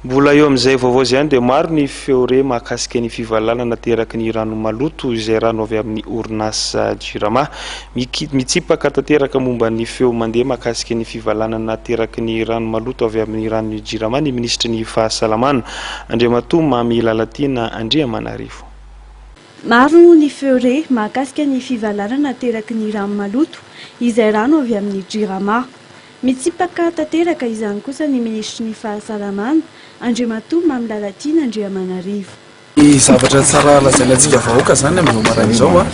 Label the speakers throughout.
Speaker 1: Mbola eo amin'izay vaovao izany dia maro ny feore mahakasika ny fivalanana nateraky ny rano maloto izay rano avy amin'ny orinasa Jirama. Mitsipaka tanteraka momba ny feo mandeha mahakasika ny fivalanana nateraky ny rano maloto avy amin'ny rano Jirama ny ministry ny fahasalamana Andriamatoa Mamy Lalatina Andriamanarivo.
Speaker 2: Maro ny feore mahakasika ny fivalanana nateraky ny rano maloto izay rano avy amin'ny Jirama. Mitsipaka tanteraka izany kosa ny ministry ny fahasalamana Andriamatoa Mamy Lalatina Andriamanarivo.
Speaker 3: Ny zavatra tsara lazaintsika vahoaka zany amin'izao maraina izao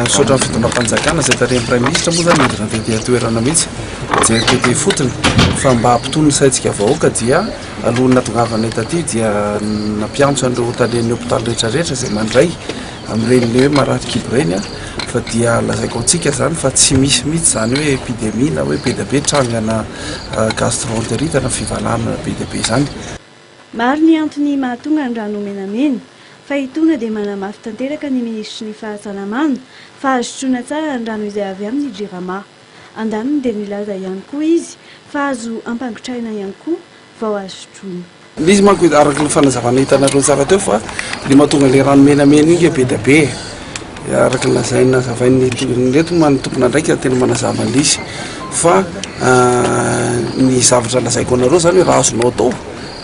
Speaker 3: sotra fitondram-panjakana izay tarehin'ny Prime Ministre moa zany midina vety toerana mihitsy JRTT fotony fa mba hampitony ny saintsika vahoaka dia alohan'ny natongavana taty dia nampiantso an'ireo talen'ny hôpitaly rehetrarehetra izay mandray amin'ireny hoe marary kibo ireny fa dia lazaiko antsika zany fa tsy misy mihitsy zany hoe épidémie na hoe be dia be trangana gastroentérite na fivalana be dia be zany.
Speaker 2: Maro ny antony mahatonga ny rano menamena fa itony dia manamafy tanteraka ny ministry ny fahasalamana fa azotrona tsara ny rano izay avy amin'ny Jirama. Andaniny dia nilaza ihany koa izy fa azo ampangotrahina ihany koa vao azotrona.
Speaker 3: Izy manko araka ny fanazavana hitanareo tsara teo fa ny mahatonga le rano menamena iny be dia be araka ny lazaina zavain'ny reto manotompona ndraiky tena manazava an'izy fa ny zavatra lazaiko anareo zany hoe raha azonao atao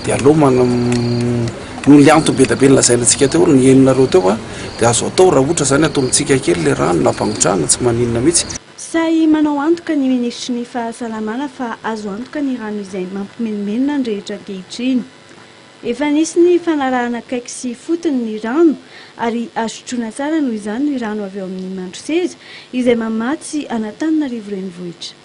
Speaker 3: dia aloha no lianto be dia be ny lazainantsika teo ny henonareo teo dia azo atao raha ohatra zany ataontsika kely le rano nampangotrahana tsy maninona mihitsy.
Speaker 2: Say manao antoka ny ministry ny fahasalamana fa azo antoka ny rano izay mampimenomena ny rehetra ankehitriny. Efa nisy ny fanarahana akaiky sy fotony ny rano ary azotrona tsara noho izany ny rano avy ao amin'ny Mandroseza izay mamatsy Anatananarivo renivohitra.